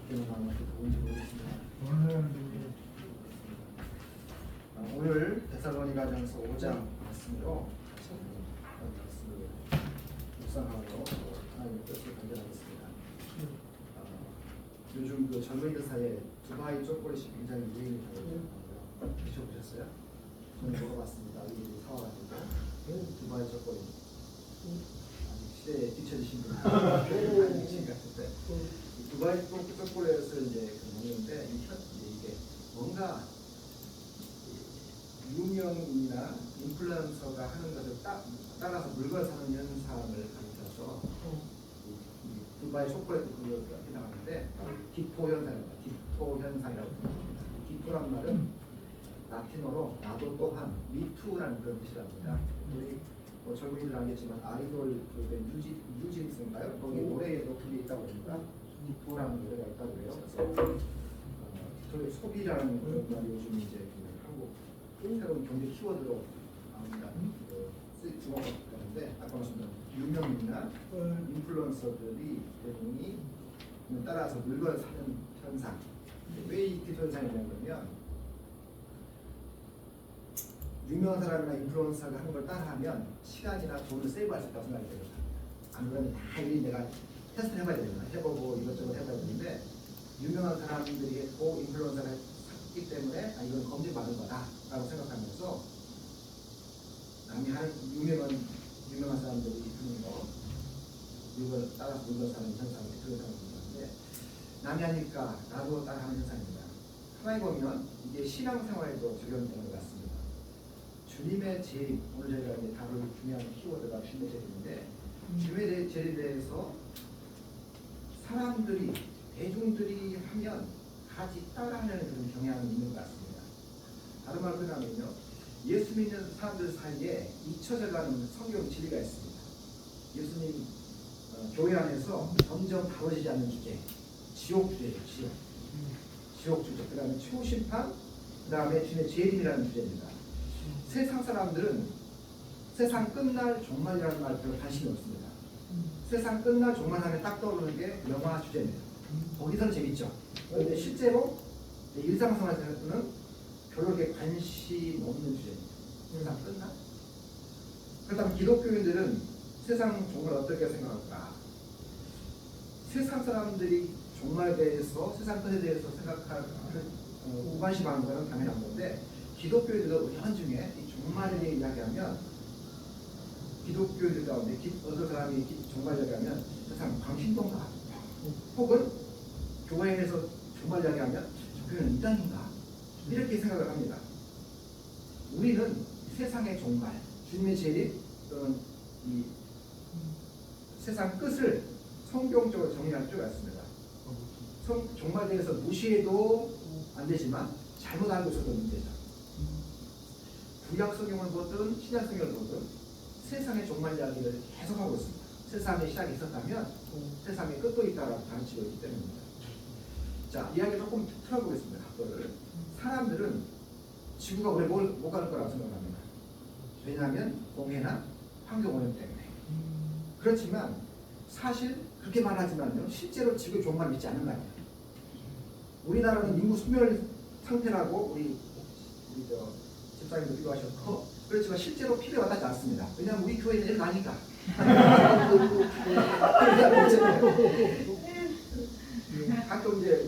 밖에만 나오면 좋은지 모르겠습니다. 오늘 데살로니가전서 5장 말씀으로 말씀을 묵상하고 하나님의 뜻을 발견하겠습니다. 요즘 그 젊은이들 사이에 두바이 초콜릿이 굉장히 유행이 되거든요. 드셔보셨어요? 저는 먹어봤습니다. 이 사와가지고 두바이 초콜릿 아직 시대에 뒤처지신 분들 계신 것 같은데 두바이 초콜릿을 이제 먹는데 이게 뭔가 유명인이나 인플루언서가 하는 것을 따라서 물건 사는 현상을 가리켜서 두바이 초콜릿 그걸 해당하는데 디포 현상입니다. 디포 현상이라고 합니다. 디포란 말은 라틴어로 나도 또한 미투라는 그런 뜻이랍니다. 우리 뭐 젊은이들 알겠지만 아이돌 뉴진스인가요? 거기 노래에도 그게 있다고 합니다. 디포라는 노래가 있다고 해요. 그래서 소비라는 그런 말이 요즘 이제 한국 새로운 경제 키워드로 나옵니다. 주목받는데 아까 말씀드린 유명인이나 인플루언서들이 대부분이 따라서 물건을 사는 현상. 왜 이렇게 현상이 되냐면 유명한 사람이나 인플루언서가 하는 걸 따라하면 시간이나 돈을 세이브할 수 있다고 생각이 됩니다. 안 그러면 다 일일이 내가 테스트를 해봐야 되잖아. 해보고 이것저것 해봐야 되는데 유명한 사람들이 했고 인플루언서가 했기 때문에 이건 검증받은 거다라고 생각하면서 남이 하는 유명한 사람들이 하는 거 물건 따라서 물건 사는 현상이 그런 현상인데 남이 하니까 나도 따라하는 현상입니다. 가만히 보면 이게 신앙생활에도 적용되는 것 같습니다. 주님의 재림, 오늘 저희가 이제 다룰 중요한 키워드가 주님의 재림인데 주님의 재림에 대해서 사람들이 대중들이 하면 같이 따라하는 그런 경향이 있는 것 같습니다. 다른 말로 하면요, 예수 믿는 사람들 사이에 잊혀져가는 성경 진리가 있습니다. 예수님 교회 안에서 점점 다뤄지지 않는 주제, 지옥 주제죠. 지옥 주제. 그 다음에 최후 심판, 그 다음에 주님의 재림이라는 주제입니다. 세상 사람들은 세상 끝날 종말이라는 말 별로 관심이 없습니다. 세상 끝날 종말 하면 딱 떠오르는 게 영화 주제입니다. 거기서는 재밌죠. 그런데 실제로 일상생활에서는 별로 그렇게 관심 없는 주제입니다. 세상 끝나? 그렇다면 기독교인들은 세상 종말 어떻게 생각할까? 세상 사람들이 종말에 대해서, 세상 끝에 대해서 무관심하는 것은 당연한 건데 기독교인들도 현중에 이 종말에 대해 이야기하면 기독교인들 가운데 어떤 사람이 종말 이야기하면 세상 광신도인가? 혹은 교회에서 종말 이야기하면 저 교회는 이단인가? 이렇게 생각을 합니다. 우리는 세상의 종말, 주님의 재림 또는 이 세상 끝을 성경적으로 정의할 필요가 있습니다. 종말에 대해서 무시해도 안 되지만 잘못 알고 있어도 문제죠. 구약 성경을 보든 신약 성경을 보든 세상의 종말 이야기를 계속하고 있습니다. 세상의 시작이 있었다면 세상의 끝도 있다라고 가르치고 있기 때문입니다. 자, 이야기 조금 틀어보겠습니다. 각도를. 사람들은 지구가 오래 못 가는 거라고 생각합니다. 왜냐하면 공해나 환경오염 때문에. 그렇지만 사실 그렇게 말하지만요, 실제로 지구의 종말을 믿지 않는 거 아니에요. 우리나라는 인구 소멸 상태라고 우리 집사님도 비교하셨고, 그렇지만 실제로 필요에 와닿지 않습니다. 왜냐하면 우리 교회는 일 나니까. 가끔 이제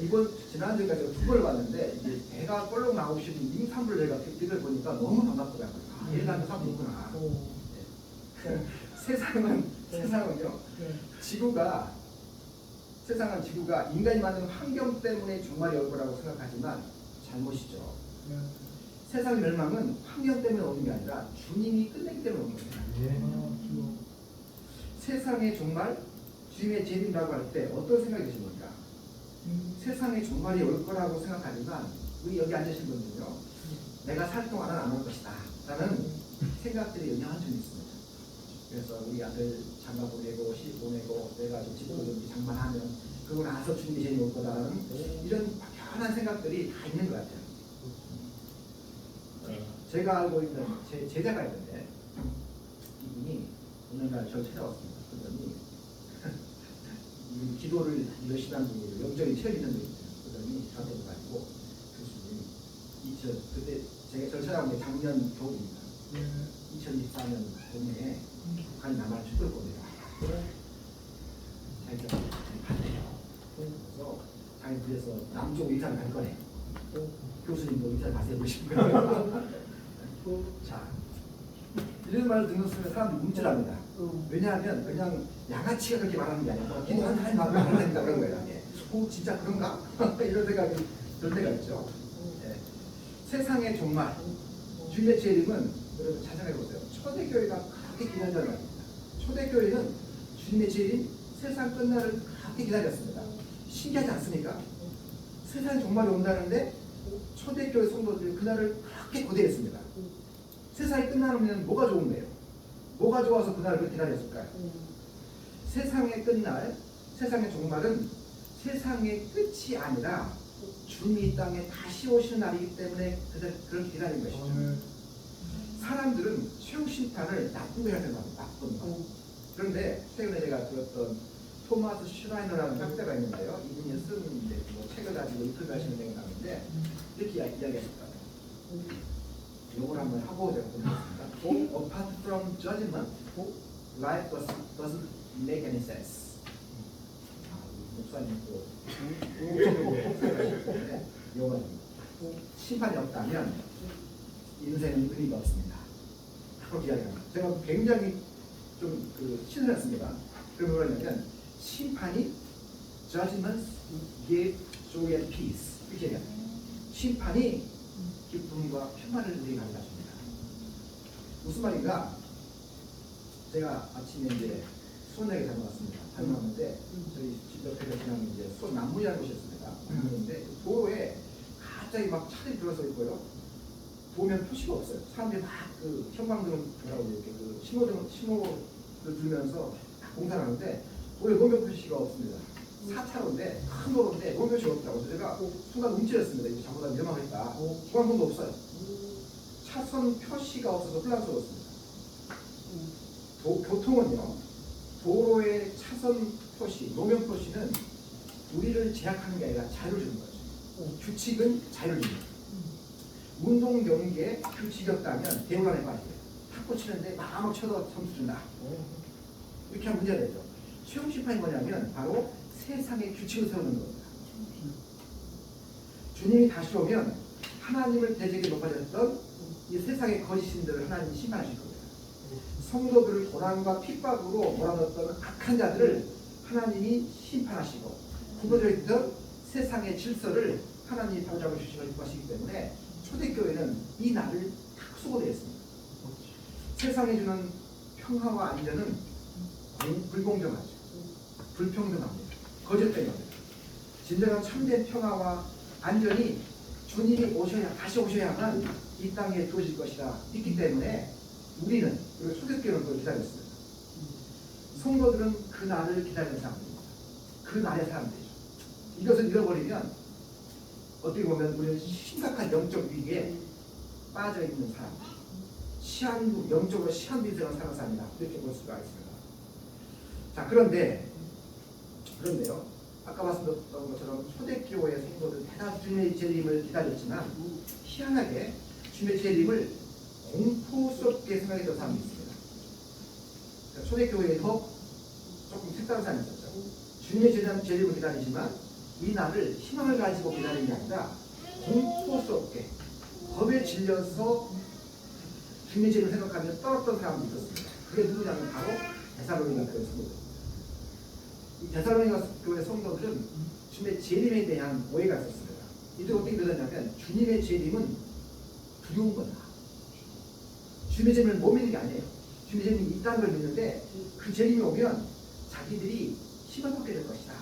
지난주까지 2번을 봤는데 이제 배가 꼴록 나오시는 임산부를 저희가 댓글 보니까 너무 반갑더라고요. 일 나는 사람이 있구나. 세상은요, 지구가 인간이 만든 환경 때문에 종말이 올 거라고 생각하지만 잘못이죠. 세상의 멸망은 환경 때문에 오는 게 아니라 주님이 끝내기 때문에 오는 겁니다. 세상의 종말, 주님의 재림이라고 할 때 어떤 생각이 드십니까? 세상의 종말이 올 거라고 생각하지만 우리 여기 앉으신 분들요, 내가 살 동안은 안 올 것이다 라는 생각들이 연연히 있습니다. 그래서 우리 아들 장가 보내고 시집 보내고 내가 좀 집도 좀 장만하면 그러고 나서 주님의 재림이 올 거다라는 이런 막연한 생각들이 다 있는 것 같아요. 제가 알고 있는 제 제자가 있는데 이분이 어느 날 저를 찾아왔습니다. 그러더니 우리 기도를 열심히 하는 분이 영적인 체험 있는 분이 그러더니 저한테 가지고 교수님 그때 제가 저를 찾아온 게 작년 겨울입니다. 2024년 봄에 북한이 남한을 죽을 겁니다. 자기가 반대요. 그래서 자기 그래서 남쪽 의사를 갈 거래. 교수님도 의사를 가세요 보시고요. 자, 이런 말을 듣는 순간 사람들이 움찔합니다. 왜냐하면 그냥 양아치가 그렇게 말하는 게 아니라 기도하는 말을 한다 그런 거예요. 진짜 그런가? 이런 생각이 들 때가 있죠. 예. 세상의 종말, 주님의 재림은 여러분 자상해 보세요. 초대교회가 그렇게 기다렸단 말입니다. 초대교회는 주님의 재림, 세상 끝날을 그렇게 기다렸습니다. 신기하지 않습니까? 세상의 종말이 온다는데 초대교회 성도들이 그날을 그렇게 고대했습니다. 세상이 끝나면 뭐가 좋은데요? 뭐가 좋아서 그날을 그렇게 기다렸을까요? 세상의 끝날, 세상의 종말은 세상의 끝이 아니라 주님이 이 땅에 다시 오시는 날이기 때문에 그렇게 기다린 것이죠. 사람들은 최후 심판을 나쁜 거라 생각합니다. 나쁜 거. 그런데 최근에 제가 들었던 토마스 슈라이너라는 학자가 있는데요. 이분이 쓴 뭐 책을 가지고 인터뷰하시는 내용이 나오는데 이렇게 이야기하셨어요. 이걸 한번 하고 제가 보내겠습니다. Apart from judgment, life doesn't make any sense. 목사님 또 영어입니다. 심판이 없다면 인생은 의미가 없습니다. 그렇게 이야기합니다. 제가 굉장히 좀 신선했습니다. 그럼 뭐냐면 심판이 judgment give joy and peace 이렇게 얘기합니다. 심판이 기쁨과 평안을 우리에게 가져다 줍니다. 무슨 말인가? 제가 아침에 이제 수원역에 다녀왔습니다. 다녀왔는데 저희 집 옆에 그냥 이제 수원 남문이라는 곳이었습니다. 그런데 도로에 갑자기 막 차들이 들어서 있고요. 보면 표시가 없어요. 사람들이 막 형광등을 뭐라고 이렇게 신호를 들면서 공사를 하는데 도로에 노면 표시가 없습니다. 4차로인데 큰 도로인데 노면 표시가 없다고. 그래서 제가 순간 움찔했습니다. 이거 잘못하면 위험하겠다. 중앙선도 없어요. 차선 표시가 없어서 혼란스러웠습니다. 교통은요, 도로의 차선 표시, 노면 표시는 우리를 제약하는 게 아니라 자유를 주는 거죠. 규칙은 자유를 줍니다. 운동 경기에 규칙이 없다면 대혼란에 빠져요. 탁구 치는데 마음을 쳐도 점수 준다. 이렇게 하면 문제가 되죠. 최후 심판이 뭐냐면 바로 세상의 규칙을 세우는 겁니다. 주님이 다시 오면 하나님을 대적에 높아졌던 이 세상의 거짓신들을 하나님이 심판하실 겁니다. 성도들을 고난과 핍박으로 몰아넣었던 악한 자들을 하나님이 심판하시고 굽어져 있던 세상의 질서를 하나님이 바로잡아 주실 것이기 때문에 초대교회는 이 날을 딱 수고되어 있습니다. 세상에 주는 평화와 안전은 불공정하죠. 불평등합니다. 거짓됩니다. 진정한 참된 평화와 안전이 주님이 다시 오셔야만 이 땅에 주어질 것이라 있기 때문에 우리는, 그리고 초대교회는 그걸 기다렸습니다. 성도들은 그 날을 기다리는 사람들입니다. 그 날의 사람들이죠. 이것을 잃어버리면 어떻게 보면 우리는 심각한 영적 위기에 빠져있는 사람들, 영적으로 시한부 인생을 사는 사람이다. 이렇게 볼 수가 있습니다. 자, 그런데요. 아까 말씀드렸던 것처럼 초대교회 성도들 대다수 주님의 재림을 기다렸지만 희한하게 주님의 재림을 공포스럽게 생각했던 사람이 있습니다. 초대교회에서 조금 색다른 사람이 있었죠. 주님의 재림을 기다리지만 이 날을 희망을 가지고 기다리는 게 아니라 공포스럽게 겁에 질려서 주님의 재림을 생각하며 떨었던 사람이 있었습니다. 그게 누구냐면 바로 데살로니가 교회 성도들. 이 데살로니가 교회 성도들은 주님의 재림에 대한 오해가 있었습니다. 이들 어떻게 믿었냐면 주님의 재림은 두려운 거다. 주님의 재림을 못 믿는 게 아니에요. 주님의 재림이 있다는 걸 믿는데 그 재림이 오면 자기들이 힘을 받게 될 것이다.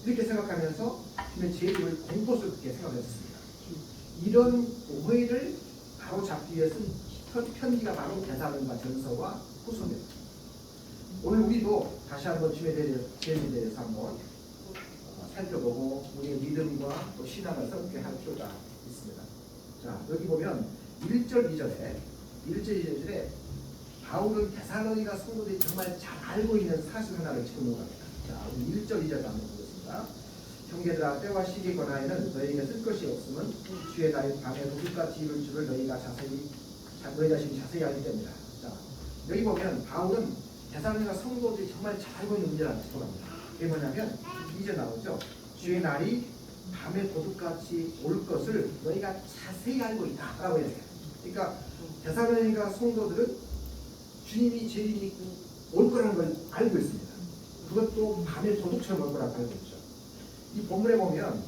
이렇게 생각하면서 주님의 재림을 공포스럽게 생각했습니다. 이런 오해를 바로 잡기 위해 쓴 편지가 바로 데살로니가 전서와 후서입니다. 오늘 우리도 다시 한번 주님의 재림에 대해서 한번 살펴보고 우리의 믿음과 또 신앙을 새롭게 할 필요가 있습니다. 자, 여기 보면 1절 2절에 바울은 데살로니가 성도들이 정말 잘 알고 있는 사실 하나를 짚어놓은 겁니다. 자, 우리 1절 2절 한번 보겠습니다. 형제들아 때와 시기 권하에는 너희에게 쓸 것이 없으면 주의 날이 밤에 도둑같이 이룰 줄을 너희 자신이 자세히 알기 때문이다. 자, 여기 보면 바울은 데살로니가 성도들이 정말 잘 알고 있는 문제를 짚어갑니다. 그게 뭐냐면 이제 나오죠. 주의 날이 밤에 도둑같이 올 것을 너희가 자세히 알고 있다라고 얘기해요. 그러니까 데살로니가 성도들은 주님이 재림이 올 거라는 걸 알고 있습니다. 그것도 밤에 도둑처럼 올 거라고 알고 있죠. 이 본문에 보면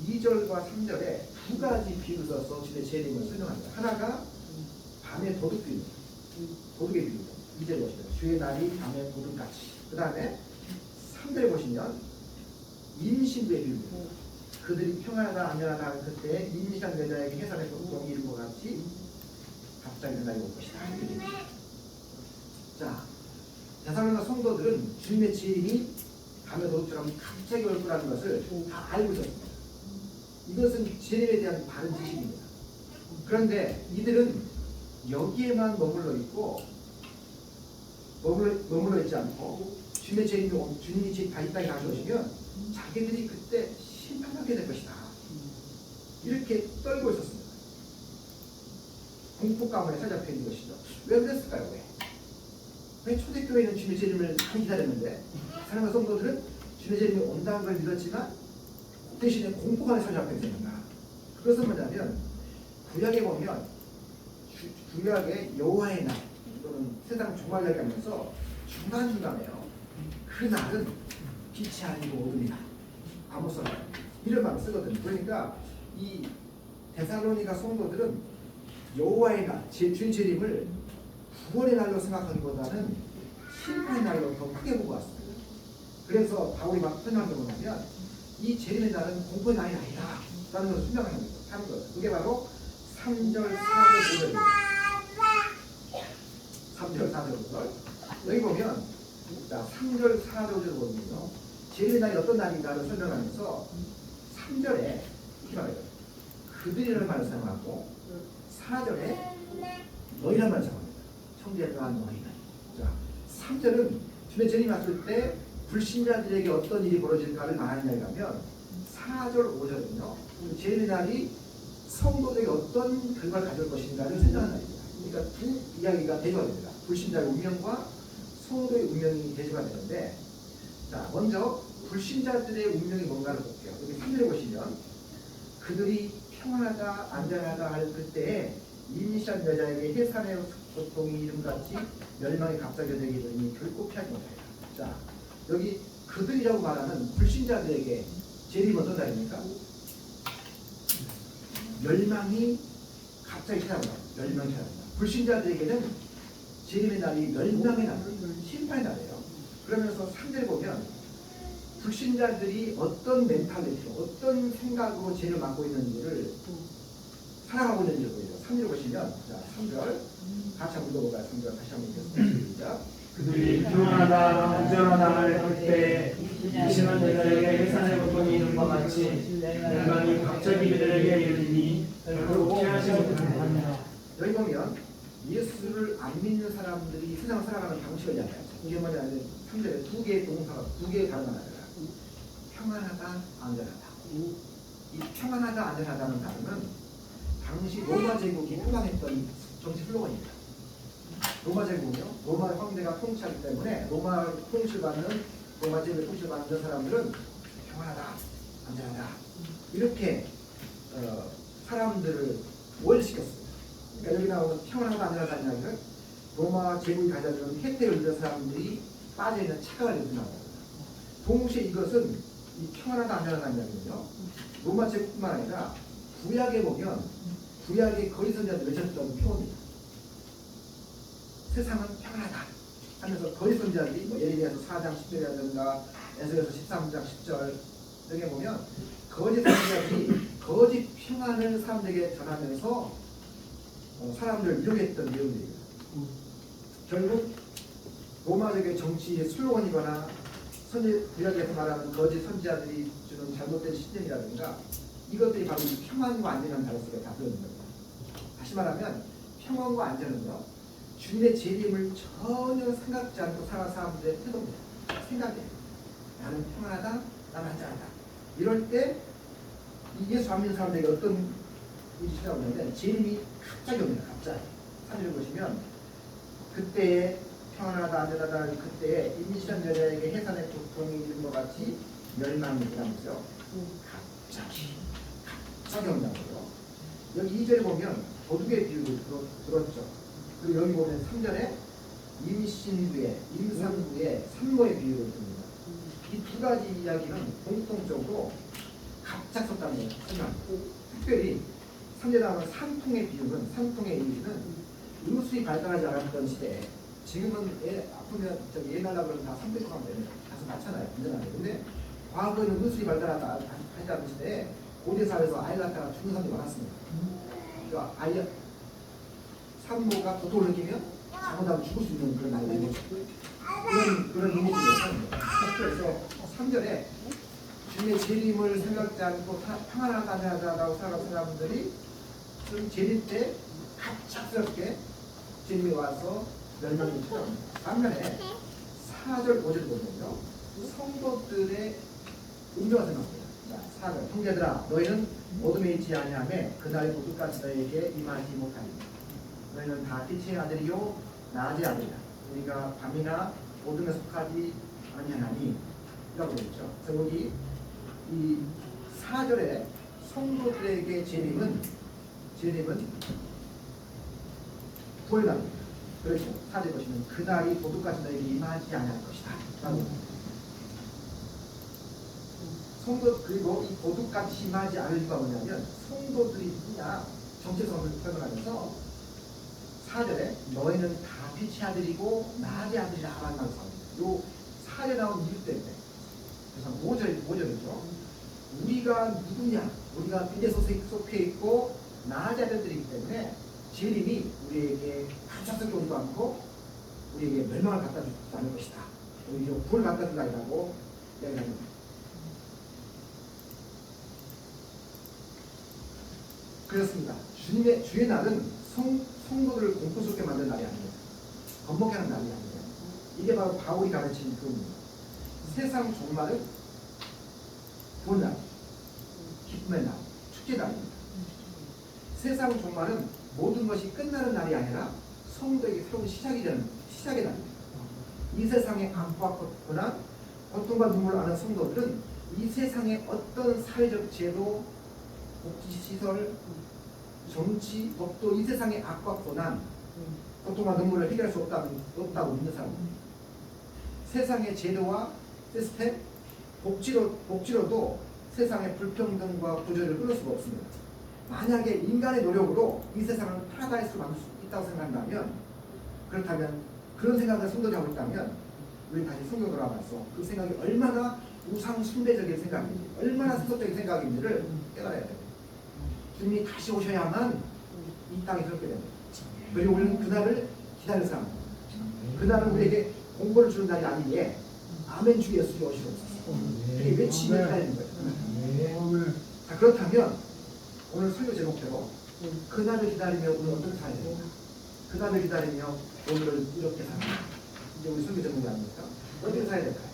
2절과 3절에 두 가지 비유를 써서 주의 재림을 설명합니다. 하나가 밤에 도둑 비유, 도둑의 비유죠. 2절에 보시면 주의 날이 밤에 도둑같이. 그 다음에 3절에 보시면 임신부의 비유입니다. 그들이 평안하다 안전하다 하는 그때 임신한 여자에게 해산의 고통이 이른 것 같이 갑자기 그날이 올 것이다. 자, 데살로니가 성도들은 주님의 재림이 밤에 도둑처럼 갑자기 올 거라는 것을 다 알고 있었습니다. 이것은 재림에 대한 바른 지식입니다. 그런데 이들은 여기에만 머물러 있고 머물러 있지 않고 주님의 재림이 주님이 다시 땅에 가져오시면 자기들이 그때 심판하게 될 것이다. 이렇게 떨고 있었습니다. 공포 가문에 사잡혀 있는 것이죠. 왜 그랬을까요? 왜 초대교회는 주님의 재림을 많이 기다렸는데 사랑하는 성도들은 주님의 재림이 온다는 걸 믿었지만 대신에 공포감에 사로잡혀 있었는가? 그것은 뭐냐면 구약에 보면 구약의 여호와의 날 또는 세상 종말을 얘기하면서 중간중간에요. 그 날은 빛이 아니고 어둠이다. 아모스라 이런 말을 쓰거든요. 그러니까 이 데살로니가 성도들은 여호와의 날, 주님 재림을 구원의 날로 생각하기보다는 심판의 날로 더 크게 보고 왔습니다. 그래서 바울이 막 설명한 게 뭐냐면 이 재림의 날은 공포의 날이 아니라 라는 것을 설명하는 거예요. 그게 바로 3절, 4절, 5절입니다. 3절, 4절, 5절. 여기 보면 자, 3절, 4절, 5절 보면요. 재림의 날이 어떤 날인가를 설명하면서 3절에 이렇게 말해요. 그들이라는 말을 사용하고 4절에 너희라는 말을 사용합니다. 형제들아 너희는. 자, 3절은 주님의 재림이 왔을 때 불신자들에게 어떤 일이 벌어질까를 말하는 이야기라면 4절, 5절은요. 재림의 날이 성도들에게 어떤 결과를 가져올 것인가를 설명하는 날입니다. 그러니까 두 이야기가 대조가 됩니다. 불신자의 운명과 성도의 운명이 대조가 되는데 자, 먼저 불신자들의 운명이 뭔가를 볼게요. 여기 3절에 보시면 그들이 평안하다 안전하다 할 그때에 임신한 여자에게 해산의 고통이 이름같이 멸망이 갑자기 되게 되니 결코 피하지 못하리라. 자, 여기 그들이라고 말하는 불신자들에게 재림이 어떤 날입니까? 멸망이 갑자기 찾아온다. 멸망이 찾아온다. 불신자들에게는 재림의 날이 멸망의 날, 심판의 날이에요. 그러면서 3절에 보면 불신자들이 어떤 멘탈리티로 어떤 생각으로 죄를 맡고 있는지를 살아가고 있는지를 보여요. 3절 보시면 자, 3절 같이 한번 읽어볼까요? 3절 다시 한번 읽겠습니다. 시작. 그들이 평안하다 안전하다 할 그때 임신한 여자에게 해산의 고통이 이른 것 같이 멸망이 갑자기 그들에게 이르니 결코 피하지 못하느니라. 여기 보면 예수를 안 믿는 사람들이 세상 살아가는 방식을 이야기하죠. 이게 뭐냐면 3절에 두 개의 동사가 두 개의 단어가 나와요. 평안하다, 안전하다. 이 평안하다, 안전하다는 단어는 당시 로마 제국이 표방했던 정치 슬로건입니다. 로마 제국은요, 로마 황제가 통치하기 때문에 로마 통치받는 로마 제국의 통치받는 사람들은 평안하다, 안전하다 이렇게 사람들을 오해시켰습니다. 그러니까 여기 나오는 평안하다, 안전하다는 이야기는 로마 제국이 가져주는 혜택을 얻은 사람들이 빠져있는 착각을 일어납니다. 동시에 이것은 이 평안하다 안전하다는 이야기는요. 로마 제국뿐만 아니라 구약에 보면 구약의 거짓 선지자들이 외쳤던 표현입니다. 세상은 평안하다 하면서 거짓 선지자들이 뭐 예레미야서 4장 10절이라든가 에스겔서 13장 10절 등에 보면 거짓 선지자들이 거짓 평안을 사람들에게 전하면서 사람들을 유혹했던 내용들입니다. 결국 로마적의 정치의 슬로건이거나 구약에서 말하는 거짓 선지자들이 주는 잘못된 신념이라든가 이것들이 바로 이 평안과 안전한 단어 속에 다 들어있는 겁니다. 다시 말하면 평안과 안전은요 주님의 재림을 전혀 생각지 않고 살아가는 사람들의 태도입니다. 생각이에요. 나는 평안하다, 나는 안전하다. 이럴 때 이 예수 안 믿는 사람들에게 어떤 일이 시작하냐면 재림이 갑자기 옵니다. 갑자기. 3절을 보시면 그때에 평안하다 안전하다 그때에 임시한 여자에게 해산의 고통이 있는 것 같이 멸망이 일어나면서 갑자기 온다고요. 여기 2절에 보면 도둑의 비유를 들었죠. 그리고 여기 보면 3절에 임신 후에 임산 후에 산모의 비유를 듭니다. 이 두 가지 이야기는 공통적으로 갑작스럽다는 거예요. 하지만 특별히 3절에 나오는 산통의 비유는 산통의 이유는 의술이 발달하지 않았던 시대에 지금은 아프면 옛날라 그러면 다 300만 되면 가서 낳잖아요. 안전하게. 근데 과거에는 의술이 발달하지 않은 시대에 고대 사회에서 아이를 낳다가 죽는 사람이 많았습니다. 그러니까 아이 산모가 고통을 느끼면 잘못하면 죽을 수 있는 그런 나이가 있는 그런 이미지를 그래서 3절에 주님의 재림을 생각지 않고 평안하다고 살아가는 사람들이 좀 재림 때 갑작스럽게 재림이 와서 멸망이 처합니다. 반면에 4절 5절 보면요 성도들의 운명을 생각합니다. 4절 형제들아 너희는 어둠에 있지 아니하며 그날의 도둑같이 너희에게 임하지 못하리니 너희는 다 빛의 아들이요 낮의 아들이라 우리가 밤이나 어둠에 속하지 아니하나니 라고 되어 있죠. 그래서 여기 이 4절에 성도들에게 재림은 구원합니다. 그렇죠. 4절에 보시면 그날이 도둑같이 너에게 임하지 아니할 것이다 라고 성도 그리고 이 도둑같이 임하지 않을 이유가 뭐냐면 성도들이 누구냐 정체성을 설명하면서 4절에 너희는 다 빛의 아들이고 낮의 아들이라 하는 말씀입니다. 요 4절에 나온 이유 때문에 그래서 5절이죠. 우리가 누구냐? 우리가 빛에 속해 있고 낮의 아들들이기 때문에 재림이 우리에게 갑작스럽게 오지도 않고 우리에게 멸망을 갖다 주지 않을 것이다. 오히려 구원을 갖다 준다 이라고 이야기합니다. 그렇습니다. 주의 날은 성도들을 공포스럽게 만드는 날이 아니에요. 겁먹게 하는 날이 아니에요. 이게 바로 바울이 가르친 그겁니다. 세상 종말은 구원날, 기쁨의 날, 축제 날입니다. 세상 종말은 모든 것이 끝나는 날이 아니라 성도에게 새로운 시작의 날입니다. 이 세상의 악과 고난, 고통과 눈물을 아는 성도들은 이 세상의 어떤 사회적 제도, 복지시설, 정치, 법도 이 세상의 악과 고난, 고통과 눈물을 해결할 수 없다고 믿는 사람입니다. 세상의 제도와 시스템, 복지로도 세상의 불평등과 구조를 끊을 수가 없습니다. 만약에 인간의 노력으로 이 세상을 파라다이스로 만들 수 있다고 생각한다면 그렇다면 그런 생각을 성도들이 하고 있다면 우리 다시 성경 돌아가서 그 생각이 얼마나 우상 숭배적인 생각인지 얼마나 세속적인 생각인지를 깨달아야 됩니다. 주님이 다시 오셔야만 이 땅에 그렇게 됩니다. 그리고 우리는 그날을 기다릴 사람입니다. 그날은 우리에게 공고를 주는 날이 아니기에 아멘 주 예수님 오시옵소서. 그게 외치며 기다리는 거예요. 자, 그렇다면 오늘 설교 제목대로 그날을 기다리며 우리는 어떻게 살아야 됩니까? 그날을 기다리며 오늘을 이렇게 살아야 됩니다. 이제 우리 설교 제목이 아닙니까? 어떻게 살아야 될까요?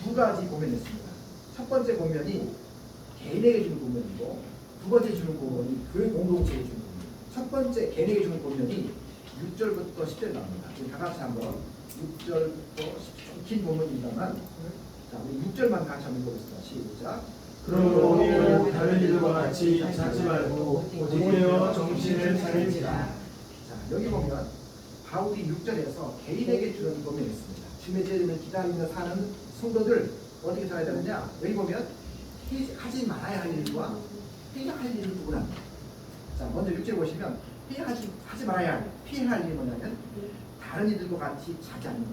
두 가지 고면이 있습니다. 첫 번째 고면이 개인에게 주는 고면이고 두 번째 주는 고면이 교회 공동체에 주는 고면입니다. 첫 번째 개인에게 주는 고면이 6절부터 10절 나옵니다. 다 같이 한번 6절부터 10절 긴 고면입니다만 자, 우리 6절만 같이 한번 읽어보겠습니다. 시작. 그러므로 우리는 다른 이들과 같이 자지 말고 오히려 정신을 차립시다. 자, 여기 보면 바울이 6절에서 개인에게 주는 고면이 있습니다. 주님의 재림을 기다리며 사는 성도들 어떻게 살아야 되느냐? 여기 보면 하지 말아야 할 일과 해야 할 일을 구분합니다. 자, 먼저 6절 보시면 하지 말아야 할, 피해야 할 일이 뭐냐면 다른 이들과 같이 자지 않는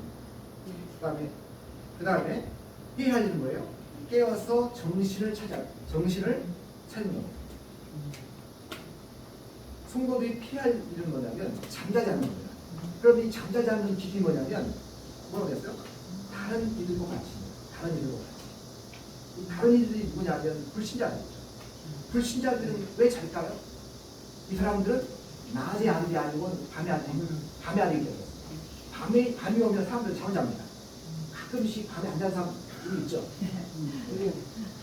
겁니다. 그 다음에 해야 할 일은 뭐예요? 깨어서 정신을 찾는 겁니다. 성도들이 피할 일은 뭐냐면 잠자지 않는 겁니다. 그럼 이 잠자지 않는 기준이 뭐냐면 뭐라고 했어요? 다른 이들과 같이. 이 다른 이들이 누구냐면 불신자들이죠. 불신자들은 왜 잘까요? 이 사람들은 낮의 아들이 아니고 밤의 아들이 되어요. 밤이 오면 사람들은 잠을 잡니다. 가끔씩 밤에 안 자는 사람 있죠. 우리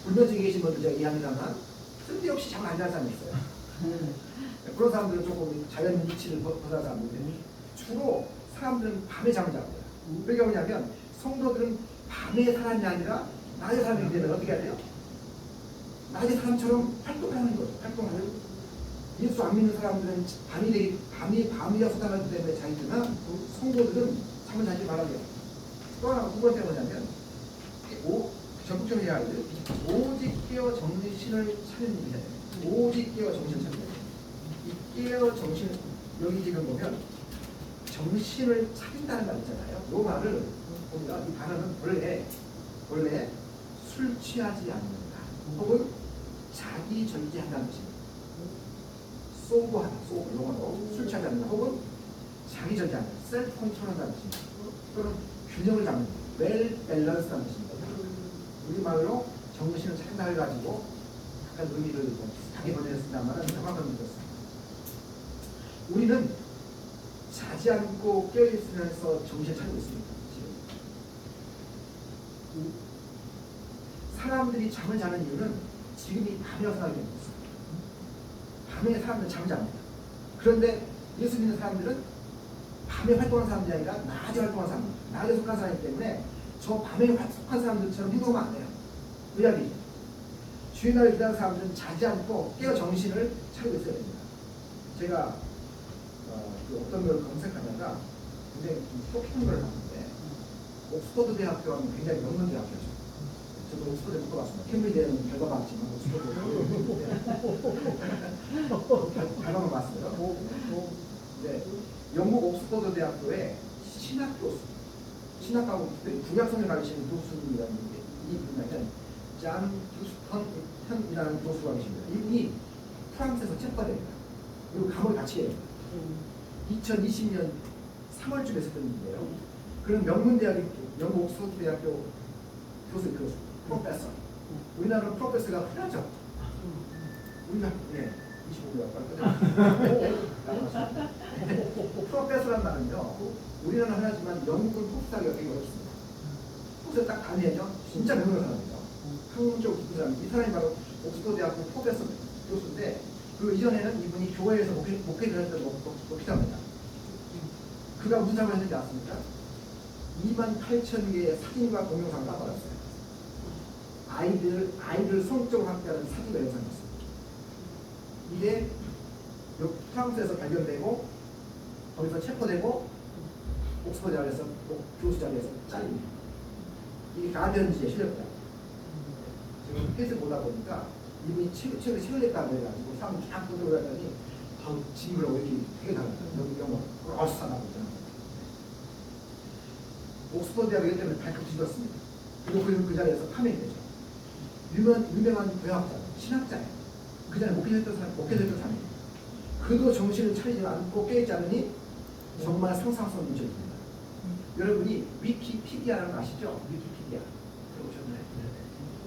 불면증에 계신 분들 제가 이해합니다만 쓸데없이 잠 안 자는 사람이 있어요. 그런 사람들은 조금 자연 이치를 벗어난 사람인데 주로 사람들은 밤에 잠을 자고요. 왜 그러냐면 성도들은 밤에 사람이 아니라 낮에 사람이 되면 어떻게 해야 돼요? 낮에 사람처럼 활동하는 거죠. 활동하는. 예수 안 믿는 사람들은 밤이어서 나가기 때문에 자기들은 성도들은 잠을 자지 말아야 돼요. 또 하나 두 번째 뭐냐면 적극적으로 해야 할 오직 깨어 정신을 차리는 일이에요. 오직 깨어 정신을 차리는 일이에요. 이 깨어 정신 여기 지금 보면 정신을 차린다는 말 있잖아요. 이 말을 봅니다. 이 단어는 원래 술 취하지 않는다 혹은 자기 절제한다는 뜻입니다. 소고하다, 소고 용어로 술 취하지 않는다 혹은 자기 절제한다, 셀프 컨트롤한다는 뜻입니다. 또는 균형을 잡는, 웰 밸런스라는 뜻입니다. 우리말로 정신을 차린다 해가지고 약간 의미를 좀 비슷하게 번역했습니다만 정확한 의미였습니다. 우리는 자지 않고 깨어있으면서 정신을 차리고 있습니다. 지금 사람들이 잠을 자는 이유는 지금이 밤이라서 나게 됩니다. 밤에 사람들은 잠을 잡니다. 그런데 예수 믿는 사람들은 밤에 활동하는 사람들이 아니라 낮에 활동하는 사람들, 낮에 속한 사람이기 때문에 저 밤에 속한 사람들처럼 행동하면 안 돼요. 의학이죠. 주일날을 기다리는 사람들은 자지 않고 깨어 정신을 차리고 있어야 됩니다. 제가 어떤 걸 검색하다가 굉장히 좀 쇼킹한 걸 봤는데 옥스퍼드 대학교하면 굉장히 명문 대학교죠. 저도 옥스퍼드에 못 가봤습니다. 캠브리지에는 결과 봤지만 옥스퍼드 결과만 봤어요. 네, 영국 옥스퍼드 대학교의 신학 교수, 신학하고 구약성경 가르치는 교수님이라는 게 이분은 잔 휴스턴이라는 교수가 계십니다. 이분이 프랑스에서 체포됩니다. 그리고 감옥에 갇히게 됩니다. 2020년 3월쯤에 있었던 일인데요. 그런 명문대학의 영국 옥스퍼드 대학교 교수, 프로페서. 우리나라는 프로페서가 흔하죠. 우리가 25년 프로페서란 말은요. 우리나라는 흔하지만 영국은 프로페서가 되게 어렵습니다. 프로페서 딱 가면요. 진짜 명문한 사람이죠. 학문적으로 깊은 사람. 이 사람이 바로 옥스퍼드 대학교 프로페서 교수인데 그 이전에는 이분이 교회에서 목회를 했던 목회자입니다. 그가 무슨 작업을 했는지 아십니까? 28,000개의 사진과 동영상을 받았어요. 아이들 성적으로 학대하는 사진과 영상이었어요. 이게 프랑스에서 발견되고 거기서 체포되고 옥스퍼드 대학에서 교수 자리에서 잘립니다. 이게 가디언지에 실렸다. 지금 페이스 보다 보니까 이분이 최근에 책을 냈다고 해가지고 사람이 쫙 보더라더니 징그러워 이렇게 되게 다릅니다. 여기 영어 어스산하고 있잖아요. 옥스퍼드 대학 이것 때문에 발칵 뒤졌습니다. 그리고 그 자리에서 파면이 되죠. 유명한 교학자, 신학자예요. 그 전에 목회했던 사람이에요. 그도 정신을 차리지 않고 깨지 않으니 정말 상상성 문제입니다. 여러분이 위키피디아라는 거 아시죠? 위키피디아. 들어보셨나요?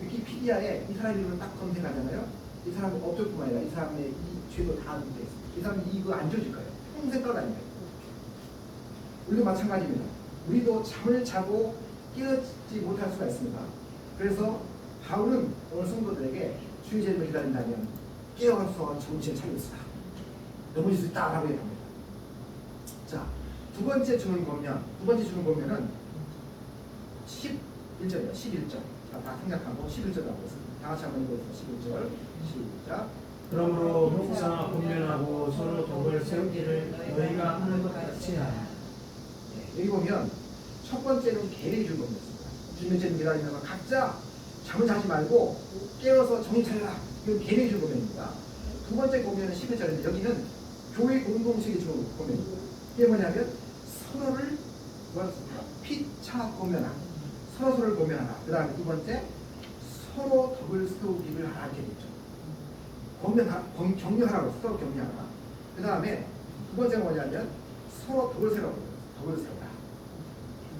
위키피디아에 이 사람 이름을 딱 검색하잖아요. 이 사람의 업적뿐만 아니라 이 사람의 이 죄도 다 밑에 있어요. 이 사람이 이거 안 지워질 거예요. 평생 떠다니까요. 우리도 마찬가지입니다. 우리도 잠을 자고 깨어지지 못할 수가 있습니다. 그래서 바울은 오늘 성도들에게 주의 재림을 기다린다면 깨어서 정신을 차리고 있으라. 넘어질 수 있다 라고 얘기합니다. 자, 두 번째 주는 권면은 11절이에요. 11절. 다 생략하고 11절이라고 했습니다. 다 같이 한번 읽어주세요. 11절. 시작. 그러므로 묵상하고 권면하고 서로 덕을 세우기를 너희가 하는 것 같이 하라. 여기 보면 첫 번째는 계획이 준 겁니다. 주님의 재림 기다리면 각자 잠을 자지 말고 깨어서 정신 차려라. 이건 계획이 준 권면입니다. 두 번째 권면은 11절인데 여기는 교회 공동체의 준 권면입니다. 이게 뭐냐면 서로를 피차 권면하라. 서로를 권면하라. 그 다음에 두 번째 서로 덕을 세우기를 하라 이렇게 됐죠. 격려하라고 서로 격려하라. 그 다음에 두 번째가 뭐냐면 서로 덕을 세우라. 덕을 세우라.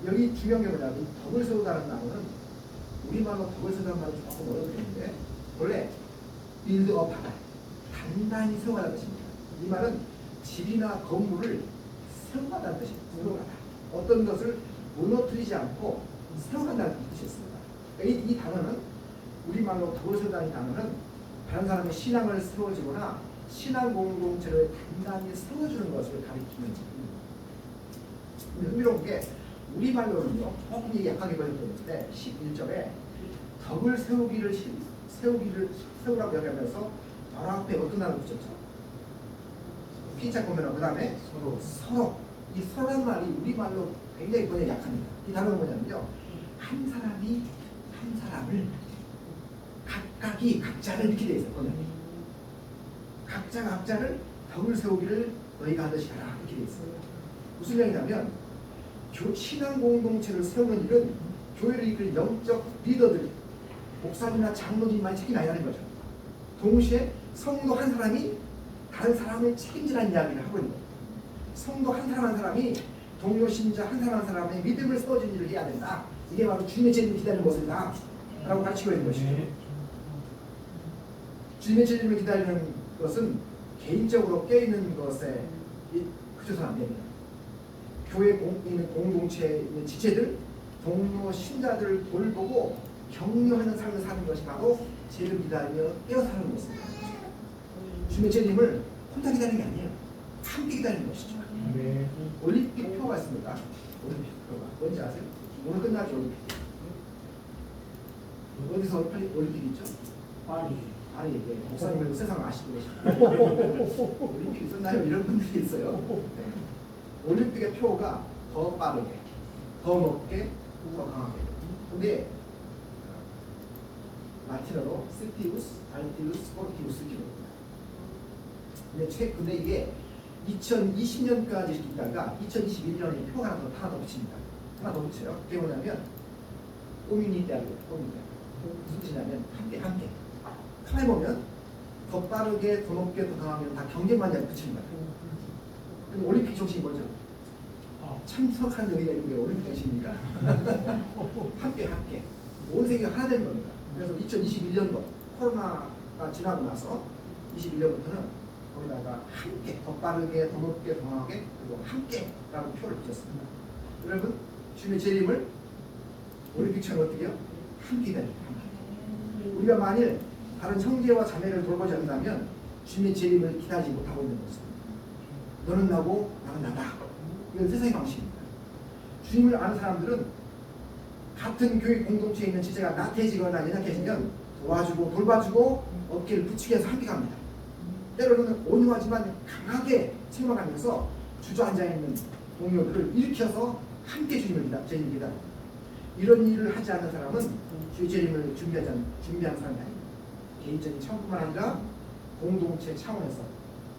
여기 중요한 게 뭐냐면 덕을 세우다는 단어는 우리말로 덕을 세우다는 말은 조금 어렵겠는데 원래 build up 하다. 단단히 세워가다는 뜻입니다. 이 말은 집이나 건물을 세워가다는 뜻입니다. 세워가다. 어떤 것을 무너뜨리지 않고 세워간다는 뜻이었습니다. 그러니까 이 단어는 우리말로 도서다는 단어는 다른 사람의 신앙을 세워주거나 신앙 공동체를 단단히 세워주는 것을 가리키는 흥미로운 게 우리말로는요 조금 약하게 번역되는데 11절에 덕을 세우라고 이야기하면서 바로 앞에 어떤 단어를 붙였죠? 피자 보면 그 다음에 서로 이 서로란 말이 우리말로 굉장히 번역이 약합니다. 이 단어는 뭐냐면요 한 사람이 한 사람을 각각이 각자를 이렇게 돼 있어요. 번역이 각자가 각자를 덕을 세우기를 너희가 하듯이 하라 이렇게 돼 있어요. 무슨 얘기냐면 신앙 공동체를 세우는 일은 교회를 이끌 영적 리더들 목사님이나 장로님만이 책임이 아니라는 거죠. 동시에 성도 한 사람이 다른 사람을 책임지라는 이야기를 하고 있는 거예요. 성도 한 사람 한 사람이 동료 신자 한 사람 한 사람의 믿음을 세워주는 일을 해야 된다. 이게 바로 주님의 재림을 기다리는 모습이다 라고 가르치고 있는 것이죠. 주님의 재림을 기다리는 것은 개인적으로 깨어있는 것에 그쳐서는 안 됩니다. 교회 있는 공동체에 있는 지체들, 동료 신자들을 돌보고 격려하는 삶을 사는 것이 바로 재림을 기다리며 깨어 사는 것입니다. 주님의 재림을 혼자 기다리는 게 아니에요. 함께 기다리는 것이죠. 올림픽 표가 있습니다. 올림픽 표가 뭔지 아세요? 오늘 끝나죠. 올림픽. 어디서 올림픽 있죠? 아니 네. 목사님은 세상 아시고 계십니다. 올림픽 있었나요? 이런 분들이 있어요. 네. 올림픽의 표가 더 빠르게, 더 높게, 더 강하게. 근데 라틴어로 스티우스, 알티우스, 스포티우스 기록입니다. 근데 이게 2020년까지 있다가 2021년에 표가 하나 더 붙입니다. 하나 더 붙여요. 그게 뭐냐면 꼬뮤니티하고 무슨 뜻이냐면 함께 가만히 보면 더 빠르게, 더 높게, 더 강하면 다 경쟁만 붙이는 거예요. 그럼 올림픽 정신이 뭐죠? 참석하는 의미가 있는 게 올림픽 정신입니까? 함께 온 세계가 하나 되는 겁니다. 그래서 2021년도 코로나가 지나고 나서 21년부터는 거기다가 함께, 더 빠르게, 더 높게, 더 강하게, 그리고 함께라고 표를 붙였습니다. 여러분, 주님의 재림을 올림픽처럼 어떻게 해요? 함께 기다립니다. 우리가 만일 다른 형제와 자매를 돌보지 않는다면 주님의 재림을 기다리지 못하고 있는 것입니다. 너는 나고 나는 나다. 이건 세상의 방식입니다. 주님을 아는 사람들은 같은 교회 공동체에 있는 지체가 나태해지거나 연약해지면 도와주고 돌봐주고 어깨를 붙이게 해서 함께 갑니다. 때로는 온유하지만 강하게 책망하면서 주저앉아 있는 동료들을 일으켜서 함께 주님을 기다립니다. 이런 일을 하지 않는 사람은 주의 재림을 준비한 사람이 아닙니다. 개인적인 차원뿐만 아니라 공동체 차원에서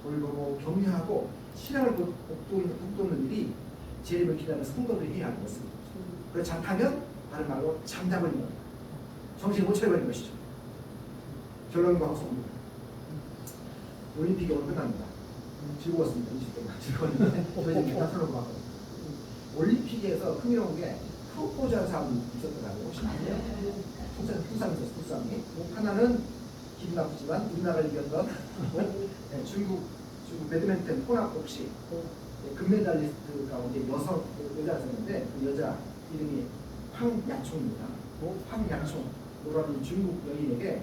돌보고 격려하고 신앙을 북돋는 일이 재림을 기다리는 성도들이 해야 하는 것입니다. 그렇지 않다면 다른 말로 잠자버리는 겁니다. 정신을 못 차려버리는 것이죠. 결론과 확성입니다. 올림픽이 오늘 끝납니다. 즐거웠습니다. 20대가 즐거웠는데 저희 지금 다툴러고 왔거든요. 올림픽에서 흥미로운 게 프로포즈한 사람이 있었더라고요. 혹시 아세요? 부상이 있었어요. 부상이. 하나는 기분 나쁘지만 우리나라를 이겼던 네, 중국 배드민턴 혼합복식 금메달리스트 가운데 여자였는데 그 여자 이름이 황야총입니다. 황야총 이라는 중국 여인에게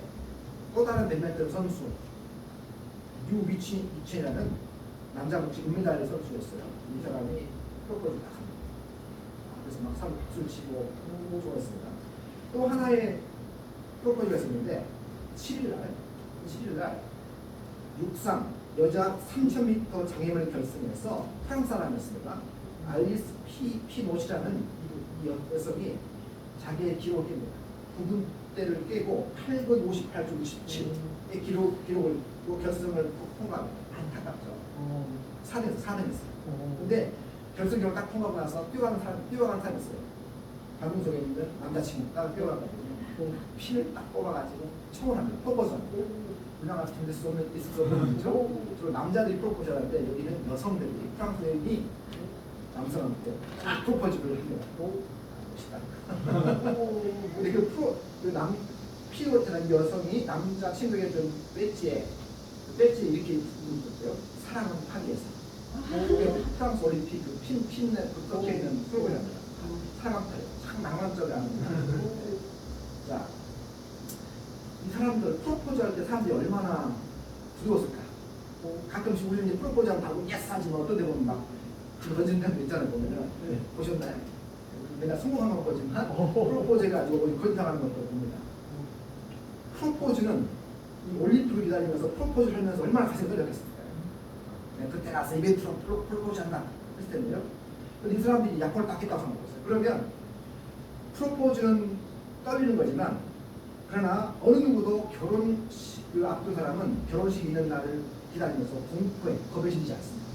또 다른 배드민턴 선수 유위치라는 남자 복식 금메달 선수였어요. 이 사람이 프로포즈를 딱 합니다. 그래서 막 박수를 치고 좋아했습니다. 또 하나의 프로포즈가 있었는데 7일날 육상 여자 3000m 장애물 결승에서 프랑스 사람이었습니다. 알리스 피노시라는 이 여성이 자기의 기록을 깹니다. 9분대를 깨고 8분 58초 67의 기록을 결승을 통과합니다. 안타깝죠. 4등했어요. 근데 결승 경을 딱 통과하고 나서 뛰어가는 사람이 있어요. 방송 속에 있는 남자친구가 뛰어가거든요. 피를 딱 뽑아가지고 청혼합니다. 프로포즈하고 그냥 있을 수 없는 거죠. 주로 남자들이 프로포즈하는데 여기는 여성들이 프랑스 여인이 남성한테 프로포즈를 합니다. 멋있다. 근데 피오라는 여성이 남자 친구에게 준 배지에 이렇게 있었어요. 사랑은 파리에서. 프랑스 올림픽 핀에 붙어 있는 프로그램입니다. 사랑은 파리. 참 낭만적이 아닙니다. 자, 이 사람들 프로포즈 할 때 사람들이 얼마나 두려웠을까? 가끔씩 우리는 이제 프로포즈 하고 예스 하지만 어떤 데 보면 막 던지는 데도 있잖아요. 보면은 보셨나요? 내가 성공한 건 거지만 프로포즈가 아니고 건상하는 것도 봅니다. 프로포즈는 이 올림픽을 기다리면서 프로포즈를 하면서 얼마나 가슴이 떨렸겠습니까? 그때 가서 이벤트로 프로포즈 한다 했을 텐데요. 근데 이 사람들이 약혼을 딱 했다고 생각했어요. 그러면 프로포즈는 떨리는 거지만 그러나 어느 누구도 결혼식 앞둔 사람은 결혼식 있는 날을 기다리면서 공포에 겁에 질리지 않습니다.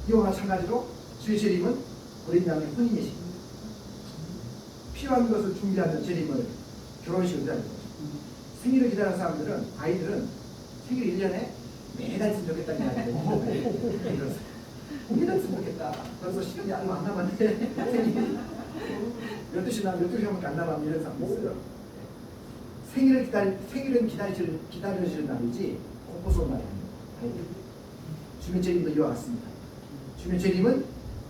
이와 마찬가지로 주의 재림은 어린 양의 혼인 예식입니다. 필요한 것을 준비하는 재림을 결혼식을 기다리는 거죠. 생일을 기다리는 사람들은 아이들은 생일 1년에 매달 있으면 좋겠다는 이야기를 매달 있으면 좋겠다. 벌써 시간이 얼마 안 남았는데 생일 12시밖에 안 남았는데 이런 사람이 있어요. 생일은 기다려지는 날이지 공포스러운 날이 아닙니다. 주의 재림도 이와 같습니다. 주의 재림은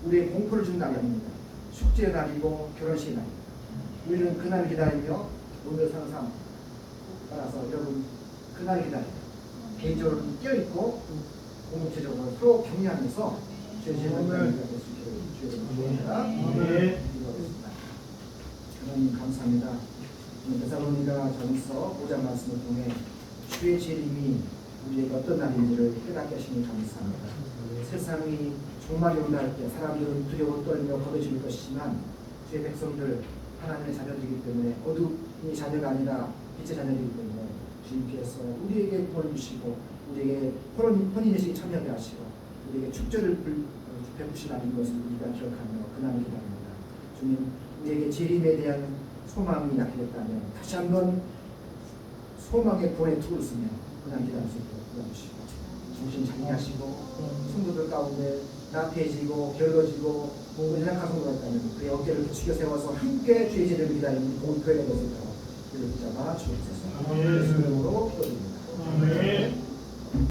우리의 공포를 주는 날이 아닙니다. 축제의 날이고 결혼식의 날입니다. 우리는 그날을 기다리며 오늘 사는 삶 따라서 여러분 그날을 기다리며 개인적으로 깨어있고 공동체적으로 서로 격려하면서 주의 재림을 기다리게 될 수 있기를 주의 기도합니다. 하나님 감사합니다. 데살로니가 전서 5장 말씀을 통해 주의 재림이 우리에게 어떤 날인지를 깨닫게 하시니 감사합니다. 세상이 종말이 온다 할 때 사람들은 두려워 떨며 거둬질 것이지만 주의 백성들 하나님의 자녀들이기 때문에 어둠이 자녀가 아니라 빛의 자녀들이기 때문에 주님께서 우리에게 구원을 주시고 우리에게 혼인예식에 참여하게 하시고 우리에게 축제를 베푸신 날인 것을 우리가 기억하며 그날을 기다립니다. 주님 우리에게 재림에 대한 소망이 약해졌다면 다시 한번 소망의 구원의 툴을 쓰며 그날 기다릴 수 있도록 도와주시고 정신 차리게 하시고 성도들 가운데 나태해지고 게을러지고 연약한 성도가 있다면 그의 어깨를 부추겨 세워서 함께 주의 재림을 기다리는 온 교회가 될 수 있도록 우리를 붙잡아 주옵소서.